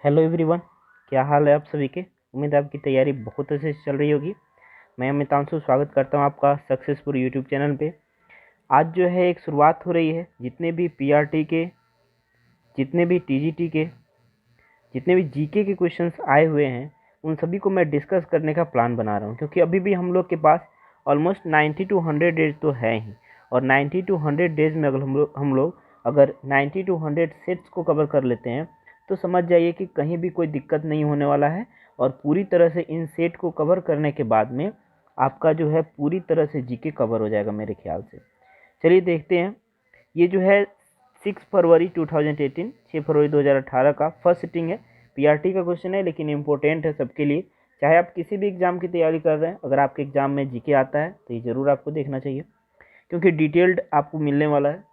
Hello everyone. क्या हाल है आप सभी के। उम्मीद है आपकी तैयारी बहुत अच्छे से चल रही होगी। मैं अमितांशु स्वागत करता हूं आपका सक्सेसफुल यूट्यूब चैनल पे। आज जो है एक शुरुआत हो रही है। जितने भी पीआरटी के, जितने भी टीजीटी के, जितने भी जीके के क्वेश्चंस आए हुए हैं उन सभी को मैं डिस्कस करने का प्लान बना रहा हूं, क्योंकि अभी भी हम लोग के पास ऑलमोस्ट 90 टू 100 डेज तो है ही। और 90 टू 100 डेज में अगर हम लोग अगर 90 टू 100 सेट्स को कवर कर लेते हैं तो समझ जाइए कि कहीं भी कोई दिक्कत नहीं होने वाला है। और पूरी तरह से इन सेट को कवर करने के बाद में आपका जो है पूरी तरह से जीके कवर हो जाएगा मेरे ख्याल से। चलिए देखते हैं। ये जो है 6 फरवरी 2018, 6 फरवरी 2018 का फर्स्ट सिटिंग है। पीआरटी का क्वेश्चन है लेकिन इम्पोर्टेंट है सबके लिए। चाहे आप किसी भी एग्जाम की तैयारी कर रहे हैं, अगर आपके एग्जाम में जीके आता है तो ये ज़रूर आपको देखना चाहिए, क्योंकि डिटेल्ड आपको मिलने वाला है।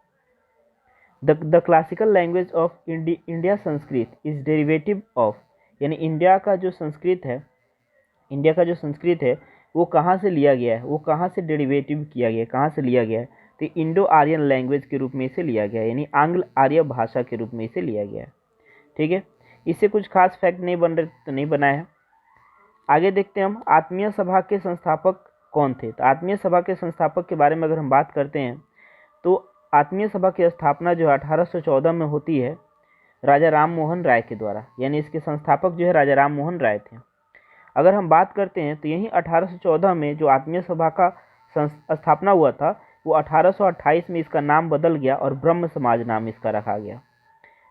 The classical language of India Sanskrit is derivative of, यानी इंडिया का जो संस्कृत है, इंडिया का जो संस्कृत है वो कहाँ से लिया गया है, वो कहाँ से डेरिवेटिव किया गया है, कहाँ से लिया गया है। तो इंडो आर्यन लैंग्वेज के रूप में इसे लिया गया है, यानी आंग्ल आर्य भाषा के रूप में इसे लिया गया है। ठीक है, इससे कुछ खास फैक्ट नहीं बन रहे तो नहीं बनाए हैं। आगे देखते हैं हम, आत्मीय सभा के संस्थापक कौन थे। तो आत्मीय सभा के संस्थापक के बारे में अगर हम बात करते हैं तो आत्मीय सभा की स्थापना जो है 1814 में होती है राजा राम मोहन राय के द्वारा, यानी इसके संस्थापक जो है राजा राम मोहन राय थे। अगर हम बात करते हैं तो यही 1814 में जो आत्मीय सभा का स्थापना हुआ था वो 1828 में इसका नाम बदल गया और ब्रह्म समाज नाम इसका रखा गया।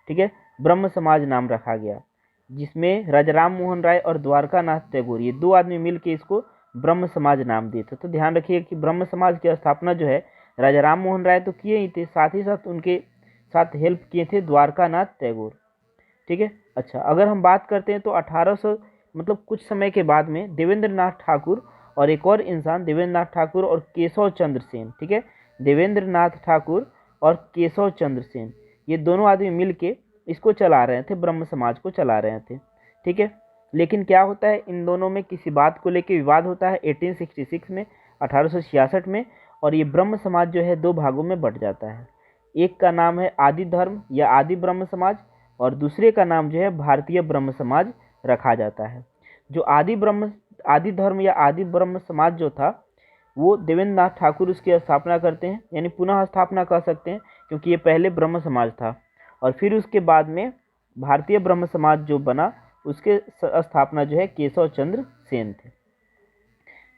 ठीक है, ब्रह्म समाज नाम रखा गया, जिसमें राजा राम मोहन राय और द्वारका नाथ टैगोर ये दो आदमी मिलकर इसको ब्रह्म समाज नाम दिए थे। तो ध्यान रखिए कि ब्रह्म समाज की स्थापना जो है राजा राम मोहन राय तो किए ही थे, साथ ही साथ उनके साथ हेल्प किए थे द्वारका नाथ टैगोर। ठीक है। अच्छा, अगर हम बात करते हैं तो 1800 मतलब कुछ समय के बाद में देवेंद्र नाथ ठाकुर और एक और इंसान, देवेंद्र नाथ ठाकुर और केशव चंद्र सेन, ठीक है, देवेंद्र नाथ ठाकुर और केशव चंद्र सेन, ये दोनों आदमी मिलके इसको चला रहे थे, ब्रह्म समाज को चला रहे थे। ठीक है, लेकिन क्या होता है, इन दोनों में किसी बात को लेकर विवाद होता है 1866 में, 1866 में। और ये ब्रह्म समाज जो है दो भागों में बट जाता है। एक का नाम है आदि धर्म या आदि ब्रह्म समाज, और दूसरे का नाम जो है भारतीय ब्रह्म समाज रखा जाता है। जो आदि धर्म या आदि ब्रह्म समाज जो था वो देवेंद्र नाथ ठाकुर उसकी स्थापना करते हैं, यानी पुनः स्थापना कर सकते हैं, क्योंकि ये पहले ब्रह्म समाज था। और फिर उसके बाद में भारतीय ब्रह्म समाज जो बना उसके स्थापना जो है केशव चंद्र सेन थे।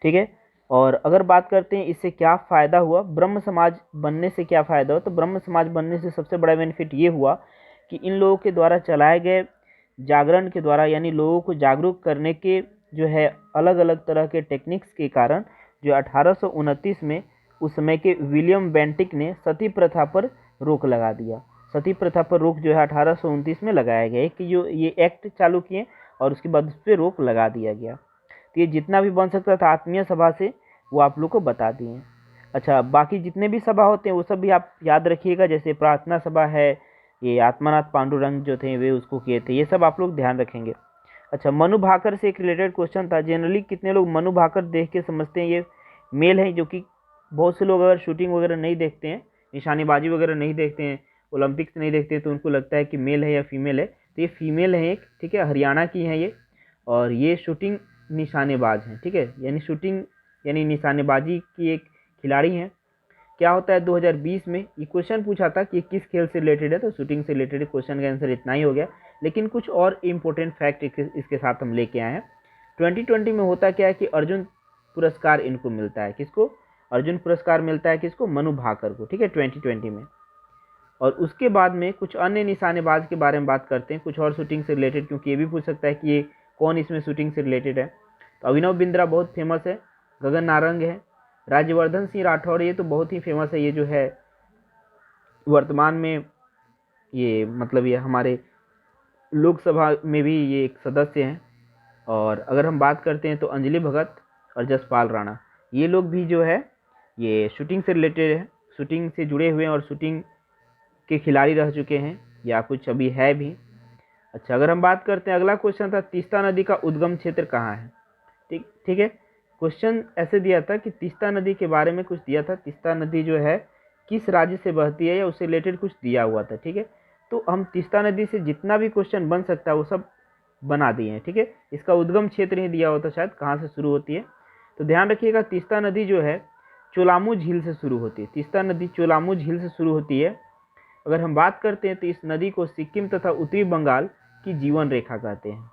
ठीक है, और अगर बात करते हैं इससे क्या फ़ायदा हुआ, ब्रह्म समाज बनने से क्या फ़ायदा हुआ, तो ब्रह्म समाज बनने से सबसे बड़ा बेनिफिट ये हुआ कि इन लोगों के द्वारा चलाए गए जागरण के द्वारा, यानी लोगों को जागरूक करने के जो है अलग अलग तरह के टेक्निक्स के कारण जो 1829 में उस समय के विलियम बेंटिक ने सती प्रथा पर रोक लगा दिया। सती प्रथा पर रोक जो है 1829 में लगाया गया है कि जो ये एक्ट चालू किए और उसके बाद उस पर रोक लगा दिया गया। तो ये जितना भी बन सकता था आत्मीय सभा से वो आप लोग को बता दिए। अच्छा, बाकी जितने भी सभा होते हैं वो सब भी आप याद रखिएगा, जैसे प्रार्थना सभा है, ये आत्मानाथ पांडुरंग जो थे वे उसको किए थे, ये सब आप लोग ध्यान रखेंगे। अच्छा, मनु भाकर से एक रिलेटेड क्वेश्चन था। जनरली कितने लोग मनु भाकर देख के समझते हैं ये मेल है, जो कि बहुत से लोग अगर शूटिंग वगैरह नहीं देखते हैं, निशानेबाजी वगैरह नहीं देखते हैं, ओलंपिक्स नहीं देखते तो उनको लगता है कि मेल है या फीमेल है। तो ये फीमेल है एक, ठीक है, हरियाणा की है ये, और ये शूटिंग निशानेबाज हैं। ठीक है, यानी शूटिंग यानी निशानेबाजी की एक खिलाड़ी हैं। क्या होता है 2020 में ये क्वेश्चन पूछा था कि किस खेल से रिलेटेड है, तो शूटिंग से रिलेटेड क्वेश्चन का आंसर इतना ही हो गया। लेकिन कुछ और इम्पोर्टेंट फैक्ट इसके साथ हम लेके आए हैं। 2020 में होता क्या है कि अर्जुन पुरस्कार इनको मिलता है, किसको, अर्जुन पुरस्कार मिलता है किसको, मनु भाकर को। ठीक है, 2020 में। और उसके बाद में कुछ अन्य निशानेबाज के बारे में बात करते हैं, कुछ और शूटिंग से रिलेटेड, क्योंकि ये भी पूछ सकता है कि ये कौन इसमें शूटिंग से रिलेटेड है। तो अभिनव बिंद्रा बहुत फेमस है, गगन नारंग है, राज्यवर्धन सिंह राठौड़ ये तो बहुत ही फेमस है, ये जो है वर्तमान में ये मतलब ये हमारे लोकसभा में भी ये एक सदस्य हैं। और अगर हम बात करते हैं तो अंजलि भगत और जसपाल राणा, ये लोग भी जो है ये शूटिंग से रिलेटेड है, शूटिंग से जुड़े हुए हैं और शूटिंग के खिलाड़ी रह चुके हैं या कुछ अभी है भी। अच्छा, अगर हम बात करते हैं, अगला क्वेश्चन था तीस्ता नदी का उद्गम क्षेत्र कहाँ है। ठीक है, क्वेश्चन ऐसे दिया था कि तीस्ता नदी के बारे में कुछ दिया था, तीस्ता नदी जो है किस राज्य से बहती है या उससे रिलेटेड कुछ दिया हुआ था। ठीक है, तो हम तीस्ता नदी से जितना भी क्वेश्चन बन सकता है वो सब बना दिए हैं, ठीक है। इसका उद्गम क्षेत्र ही दिया होता शायद कहाँ से शुरू होती है, तो ध्यान रखिएगा तीस्ता नदी जो है चोलामू झील से शुरू होती है। तीस्ता नदी चोलामू झील से शुरू होती है। अगर हम बात करते हैं तो इस नदी को सिक्किम तथा उत्तरी बंगाल की जीवन रेखा कहते हैं।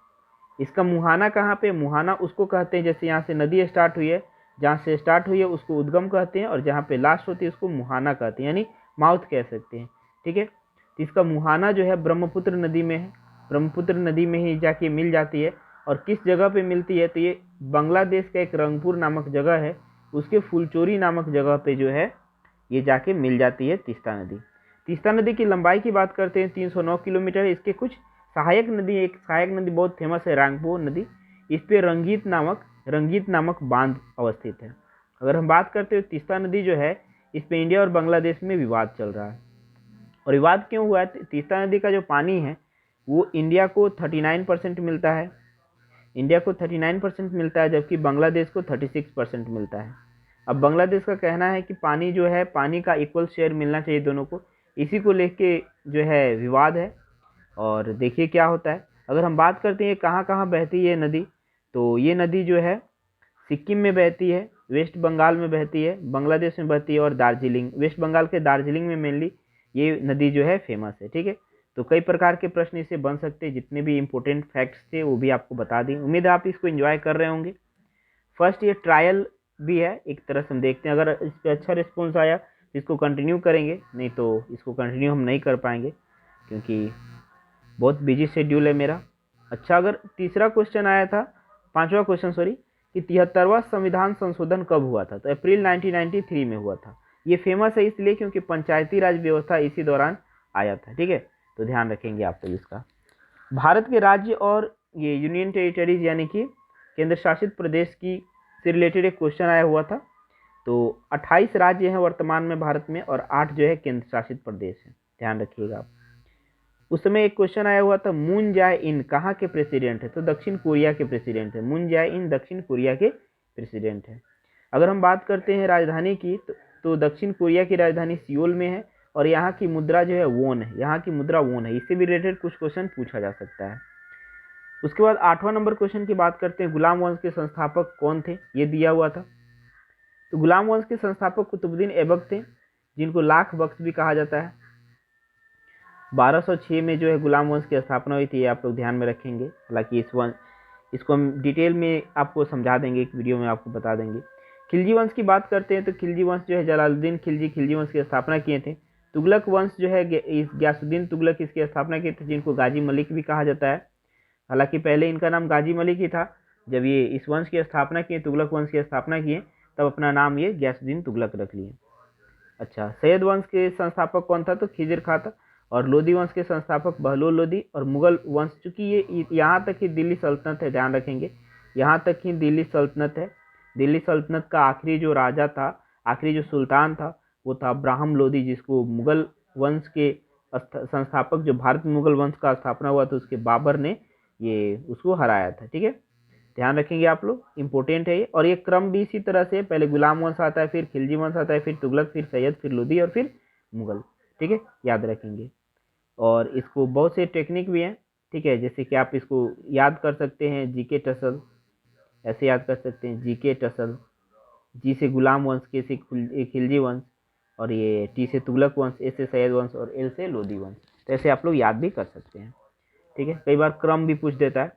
इसका मुहाना कहाँ पे, मुहाना उसको कहते हैं जैसे यहाँ से नदी स्टार्ट हुई है, जहाँ से स्टार्ट हुई है उसको उद्गम कहते हैं, और जहाँ पे लास्ट होती है उसको मुहाना कहते हैं, यानी माउथ कह सकते हैं, ठीक है। तो इसका मुहाना जो है ब्रह्मपुत्र नदी में है, ब्रह्मपुत्र नदी में ही जाके मिल जाती है। और किस जगह पे मिलती है, तो ये बांग्लादेश का एक रंगपुर नामक जगह है, उसके फुलचोरी नामक जगह पे जो है ये जाके मिल जाती है तीस्ता नदी। तीस्ता नदी की लंबाई की बात करते हैं 309 किलोमीटर। इसके कुछ सहायक नदी, एक सहायक नदी बहुत फेमस है रांगपो नदी, इस पे रंगीत नामक बांध अवस्थित है। अगर हम बात करते हैं तीस्ता नदी जो है इस पे इंडिया और बांग्लादेश में विवाद चल रहा है। और विवाद क्यों हुआ है, तीस्ता नदी का जो पानी है वो इंडिया को 39% मिलता है, इंडिया को 39% मिलता है, जबकि बांग्लादेश को 36% मिलता है। अब बांग्लादेश का कहना है कि पानी जो है, पानी का इक्वल शेयर मिलना चाहिए दोनों को, इसी को लेके जो है विवाद है। और देखिए क्या होता है। अगर हम बात करते हैं कहाँ कहाँ बहती है ये नदी, तो ये नदी जो है सिक्किम में बहती है, वेस्ट बंगाल में बहती है, बांग्लादेश में बहती है, और दार्जिलिंग, वेस्ट बंगाल के दार्जिलिंग में मेनली ये नदी जो है फेमस है, ठीक है। तो कई प्रकार के प्रश्न इससे बन सकते हैं, जितने भी इंपॉर्टेंट फैक्ट्स थे वो भी आपको बता दी। उम्मीद है आप इसको एंजॉय कर रहे होंगे। फर्स्ट ये ट्रायल भी है एक तरह से, हम देखते हैं अगर इस पर अच्छा रिस्पॉन्स आया तो इसको कंटिन्यू करेंगे, नहीं तो इसको कंटिन्यू हम नहीं कर पाएंगे क्योंकि बहुत बिजी शेड्यूल है मेरा। अच्छा, अगर तीसरा क्वेश्चन आया था, पांचवा क्वेश्चन सॉरी, कि 73वां संविधान संशोधन कब हुआ था, तो अप्रैल 1993 में हुआ था। ये फेमस है इसलिए क्योंकि पंचायती राज व्यवस्था इसी दौरान आया था, ठीक है। तो ध्यान रखेंगे आप लोग इसका। भारत के राज्य और ये यूनियन टेरिटरीज यानी कि केंद्र शासित प्रदेश की से रिलेटेड एक क्वेश्चन आया हुआ था। तो 28 राज्य हैं वर्तमान में भारत में, और 8 जो है केंद्र शासित प्रदेश हैं, ध्यान रखिएगा आप। उस समय एक क्वेश्चन आया हुआ था, मून जाए इन कहाँ के प्रेसिडेंट है, तो दक्षिण कोरिया के प्रेसिडेंट है। मून जाए इन दक्षिण कोरिया के प्रेसिडेंट है। अगर हम बात करते हैं राजधानी की, तो दक्षिण कोरिया की राजधानी सियोल में है, और यहाँ की मुद्रा जो है वोन है, यहाँ की मुद्रा वोन है। इससे भी रिलेटेड कुछ क्वेश्चन पूछा जा सकता है। उसके बाद 8वां नंबर क्वेश्चन की बात करते हैं, गुलाम वंश के संस्थापक कौन थे, ये दिया हुआ था। तो गुलाम वंश के संस्थापक कुतुबुद्दीन ऐबक थे, जिनको लाख बख्श भी कहा जाता है। 1206 में जो है गुलाम वंश की स्थापना हुई थी, आप लोग ध्यान में रखेंगे। हालांकि इसको हम डिटेल में आपको समझा देंगे, एक वीडियो में आपको बता देंगे। खिलजी वंश की बात करते हैं तो खिलजी वंश जो है जलालुद्दीन खिलजी वंश की स्थापना किए थे। तुगलक वंश जो है गयासुद्दीन तुगलक इसकी स्थापना किए थे, जिनको गाजी मलिक भी कहा जाता है। हालांकि पहले इनका नाम गाजी मलिक ही था, जब ये इस वंश की स्थापना किए, तुगलक वंश की स्थापना किए, तब अपना नाम ये गयासुद्दीन तुगलक रख लिए। अच्छा, सैयद वंश के संस्थापक कौन था, तो खिजिर खां था। और लोधी वंश के संस्थापक बहलोल लोधी। और मुगल वंश, चूंकि ये यहाँ तक ही दिल्ली सल्तनत है, ध्यान रखेंगे यहाँ तक ही दिल्ली सल्तनत है। दिल्ली सल्तनत का आखिरी जो राजा था, आखिरी जो सुल्तान था, वो था ब्राह्म लोधी, जिसको मुगल वंश के संस्थापक, जो भारत में मुगल वंश का स्थापना हुआ था उसके बाबर ने ये उसको हराया था, ठीक है। ध्यान रखेंगे आप लोग, इंपॉर्टेंट है ये। और ये क्रम भी इसी तरह से, पहले गुलाम वंश आता है, फिर खिलजी वंश आता है, फिर तुगलक, फिर सैयद, फिर लोधी, और फिर मुगल, ठीक है, याद रखेंगे। और इसको बहुत से टेक्निक भी हैं, ठीक है, जैसे कि आप इसको याद कर सकते हैं, जीके टसल, ऐसे याद कर सकते हैं, जीके टसल। जी से गुलाम वंश, के से खिलजी वंश, और ये टी से तुगलक वंश, ए से सैयद वंश, और एल से लोधी वंश। तो ऐसे आप लोग याद भी कर सकते हैं, ठीक है। कई बार क्रम भी पूछ देता है।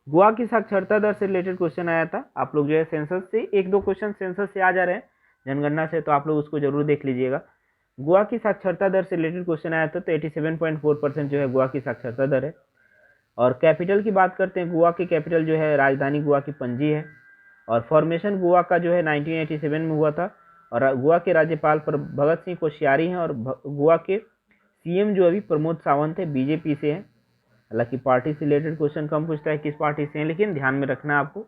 गोवा की साक्षरता दर से रिलेटेड क्वेश्चन आया था। आप लोग जो है सेंसस से, एक दो क्वेश्चन सेंसस से आ जा रहे हैं, जनगणना से, तो आप लोग उसको जरूर देख लीजिएगा। गोवा की साक्षरता दर से रिलेटेड क्वेश्चन आया था, तो 87.4% जो है गोवा की साक्षरता दर है। और कैपिटल की बात करते हैं, गोवा की कैपिटल जो है राजधानी गोवा की पणजी है। और फॉर्मेशन गोवा का जो है 1987 में हुआ था। और गोवा के राज्यपाल पर भगत सिंह कोश्यारी हैं, और गोवा के सीएम जो अभी प्रमोद सावंत है, बीजेपी से हैं। हालांकि पार्टी से रिलेटेड क्वेश्चन कम पूछता है किस पार्टी से हैं, लेकिन ध्यान में रखना आपको।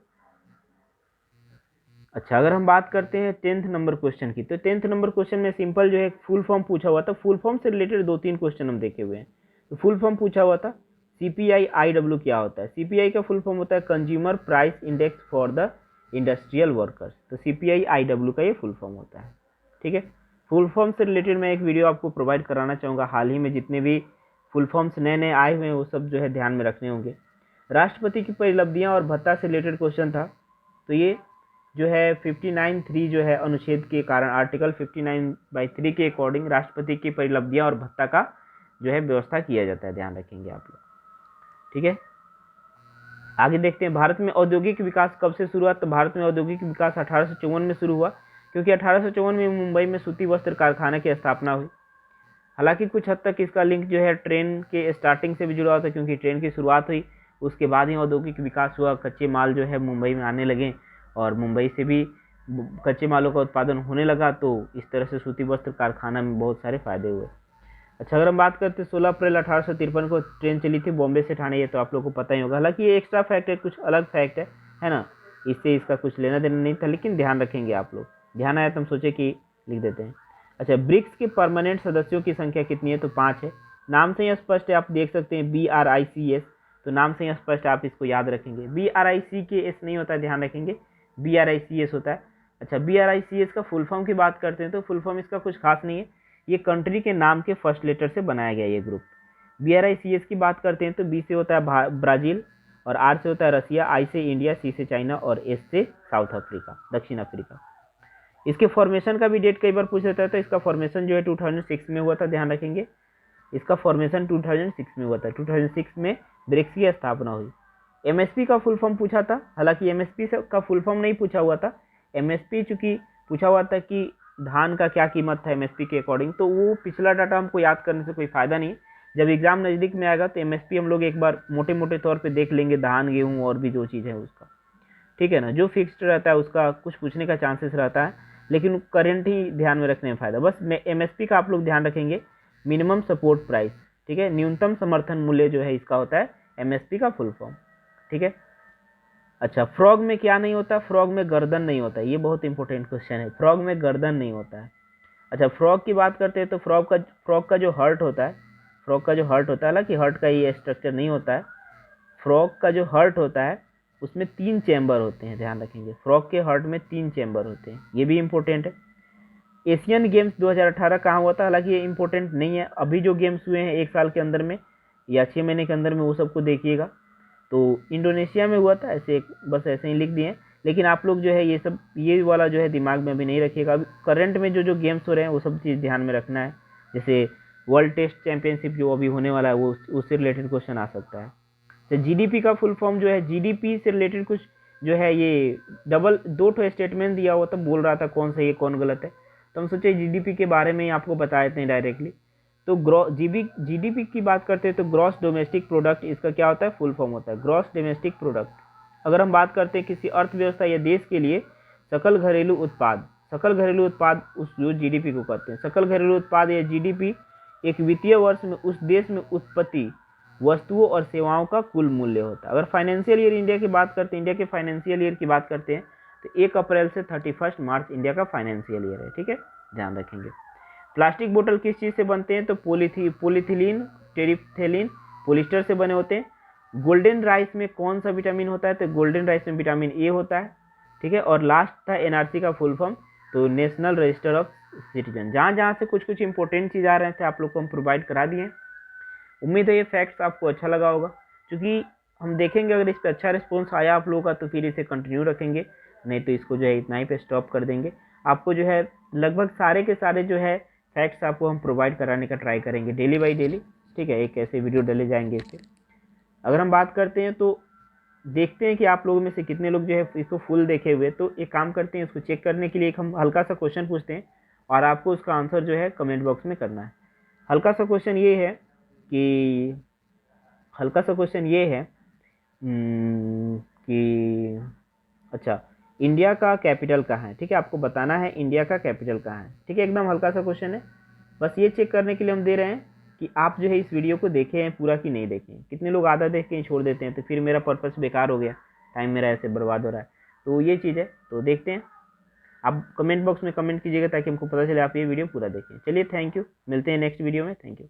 अच्छा, अगर हम बात करते हैं 10th नंबर क्वेश्चन की, तो 10th नंबर क्वेश्चन में सिंपल जो है फुल फॉर्म पूछा हुआ था। फुल फॉर्म से रिलेटेड 2-3 क्वेश्चन हम देखे हुए हैं। तो फुल फॉर्म पूछा हुआ था, CPI-IW क्या होता है। CPI का फुल फॉर्म होता है consumer price index for the industrial workers. तो CPI-IW का ये फुल फॉर्म होता है, ठीक है। फुल फॉर्म से रिलेटेड मैं एक वीडियो आपको प्रोवाइड कराना चाहूँगा। हाल ही में जितने भी फुल फॉर्म्स नए नए आए हुए हैं वो सब जो है ध्यान में रखने होंगे। राष्ट्रपति की परिलब्धियां और भत्ता से रिलेटेड क्वेश्चन था। तो ये जो है 59(3) जो है अनुच्छेद के कारण, आर्टिकल 59/3 के अकॉर्डिंग राष्ट्रपति की परिलब्धियां और भत्ता का जो है व्यवस्था किया जाता है, ध्यान रखेंगे आप लोग। ठीक है, आगे देखते हैं भारत में औद्योगिक विकास कब से शुरू हुआ। तो भारत में औद्योगिक विकास 1854 में शुरू हुआ, क्योंकि 1854 में मुंबई में सूती वस्त्र कारखाना की स्थापना हुई। हालांकि कुछ हद तक इसका लिंक जो है ट्रेन के स्टार्टिंग से भी जुड़ा होता है, क्योंकि ट्रेन की शुरुआत हुई, उसके बाद ही औद्योगिक विकास हुआ, कच्चे माल जो है मुंबई में आने लगे और मुंबई से भी कच्चे मालों का उत्पादन होने लगा। तो इस तरह से सूती वस्त्र कारखाना में बहुत सारे फायदे हुए। अच्छा, अगर हम बात करते हैं 16 अप्रैल 1853 को ट्रेन चली थी बॉम्बे से ठाणे, ये तो आप लोगों को पता ही होगा। हालांकि ये एक्स्ट्रा फैक्ट है, कुछ अलग फैक्ट है ना, इससे इसका कुछ लेना देना नहीं था, लेकिन ध्यान रखेंगे आप लोग। ध्यान आया तो हम सोचे कि लिख देते हैं। अच्छा, ब्रिक्स के परमानेंट सदस्यों की संख्या कितनी है। तो 5 है। नाम से ही स्पष्ट है, आप देख सकते हैं BRICS, तो नाम से ही स्पष्ट है, आप इसको याद रखेंगे। BRICS नहीं होता है, ध्यान रखेंगे, BRICS होता है। अच्छा, BRICS का फुल फॉर्म की बात करते हैं तो फुल फॉर्म इसका कुछ खास नहीं है, ये कंट्री के नाम के फर्स्ट लेटर से बनाया गया ये ग्रुप। BRICS की बात करते हैं तो B से होता है ब्राज़ील, और R से होता है रसिया, I से इंडिया, C से चाइना और S से साउथ अफ्रीका, दक्षिण अफ्रीका। इसके फॉर्मेशन का भी डेट कई बार पूछ लेता है, तो इसका फॉर्मेशन जो है 2006 में हुआ था, ध्यान रखेंगे। इसका फॉर्मेशन 2006 में हुआ था, 2006 में ब्रिक्स की स्थापना हुई। MSP का फुल फॉर्म पूछा था, हालांकि MSP का फुल फॉर्म नहीं पूछा हुआ था। MSP चूंकि पूछा हुआ था कि धान का क्या कीमत था MSP के अकॉर्डिंग, तो वो पिछला डाटा हमको याद करने से कोई फायदा नहीं। जब एग्जाम नज़दीक में आएगा तो MSP हम लोग एक बार मोटे मोटे तौर पे देख लेंगे, धान गेहूँ और भी जो चीज़ है उसका, ठीक है ना। जो फिक्स्ड रहता है उसका कुछ पूछने का चांसेस रहता है, लेकिन करंट ही ध्यान में रखने में फ़ायदा। बस MSP का आप लोग ध्यान रखेंगे, मिनिमम सपोर्ट प्राइस, ठीक है, न्यूनतम समर्थन मूल्य जो है इसका होता है MSP का फुल फॉर्म, ठीक है। अच्छा, फ्रॉग में क्या नहीं होता। फ्रॉग में गर्दन नहीं होता, ये बहुत इंपॉर्टेंट क्वेश्चन है, फ्रॉग में गर्दन नहीं होता है। अच्छा, फ्रॉग की बात करते हैं तो फ्रॉग का जो हर्ट होता है, हालांकि हर्ट का ये स्ट्रक्चर नहीं होता है। फ्रॉग का जो हर्ट होता है उसमें 3 चैम्बर होते हैं, ध्यान रखेंगे। फ्रॉग के हर्ट में 3 चैम्बर होते हैं, ये भी इंपॉर्टेंट है। एशियन गेम्स 2018 कहाँ हुआ था, हालांकि ये इंपॉर्टेंट नहीं है। अभी जो गेम्स हुए हैं 1 साल के अंदर में या 6 महीने के अंदर में, वो सबको देखिएगा। तो इंडोनेशिया में हुआ था, ऐसे बस ऐसे ही लिख दिए। लेकिन आप लोग जो है ये वाला जो है दिमाग में अभी नहीं रखिएगा। अभी करंट में जो गेम्स हो रहे हैं वो सब चीज़ ध्यान में रखना है। जैसे वर्ल्ड टेस्ट चैंपियनशिप जो अभी होने वाला है, वो उससे रिलेटेड क्वेश्चन आ सकता है। तो GDP का फुल फॉर्म जो है, GDP से रिलेटेड कुछ जो है, ये दो ठो स्टेटमेंट दिया हुआ था, बोल रहा था कौन सही है कौन गलत है, तो हम सोचे GDP के बारे में ही आपको बता देते हैं डायरेक्टली। तो GDP की बात करते हैं तो ग्रॉस डोमेस्टिक प्रोडक्ट, इसका क्या होता है, फुल फॉर्म होता है ग्रॉस डोमेस्टिक प्रोडक्ट। अगर हम बात करते हैं किसी अर्थव्यवस्था या देश के लिए सकल घरेलू उत्पाद उस जो GDP को कहते हैं। सकल घरेलू उत्पाद या GDP एक वित्तीय वर्ष में उस देश में उत्पत्ति वस्तुओं और सेवाओं का कुल मूल्य होता है। अगर फाइनेंशियल ईयर इंडिया की बात करते हैं, इंडिया के फाइनेंशियल ईयर की बात करते हैं तो 1 अप्रैल से 31 मार्च इंडिया का फाइनेंशियल ईयर है, ठीक है, ध्यान रखेंगे। प्लास्टिक बोतल किस चीज़ से बनते हैं, तो पॉलीथिलीन, टेरिप्थेलिन, पॉलिस्टर से बने होते हैं। गोल्डन राइस में कौन सा विटामिन होता है, तो गोल्डन राइस में विटामिन ए होता है, ठीक है। और लास्ट था NRC का फुल फॉर्म, तो नेशनल रजिस्टर ऑफ सिटीजन। जहाँ से कुछ इंपॉर्टेंट चीज़ आ रहे थे आप लोग को हम प्रोवाइड करा दिए। उम्मीद है ये फैक्ट्स आपको अच्छा लगा होगा, क्योंकि हम देखेंगे अगर इस पर अच्छा रिस्पॉन्स आया आप लोगों का तो फिर इसे कंटिन्यू रखेंगे, नहीं तो इसको जो है इतना ही पे स्टॉप कर देंगे। आपको जो है लगभग सारे के सारे जो है फैक्ट्स आपको हम प्रोवाइड कराने का ट्राई करेंगे डेली बाई डेली, ठीक है। एक ऐसे वीडियो डाले जाएंगे इससे। अगर हम बात करते हैं तो देखते हैं कि आप लोगों में से कितने लोग जो है इसको फुल देखे हुए। तो एक काम करते हैं, इसको चेक करने के लिए एक हम हल्का सा क्वेश्चन पूछते हैं और आपको उसका आंसर जो है कमेंट बॉक्स में करना है। हल्का सा क्वेश्चन ये है कि अच्छा, इंडिया का कैपिटल कहाँ है, ठीक है, आपको बताना है इंडिया का कैपिटल कहाँ है, ठीक है। एकदम हल्का सा क्वेश्चन है, बस ये चेक करने के लिए हम दे रहे हैं कि आप जो है इस वीडियो को देखे हैं पूरा कि नहीं देखे हैं। कितने लोग आधा देख के ही छोड़ देते हैं, तो फिर मेरा पर्पस बेकार हो गया, टाइम मेरा ऐसे बर्बाद हो रहा है। तो ये चीज़ है, तो देखते हैं। आप कमेंट बॉक्स में कमेंट कीजिएगा ताकि हमको पता चले आप ये वीडियो पूरा देखें। चलिए, थैंक यू, मिलते हैं नेक्स्ट वीडियो में, थैंक यू।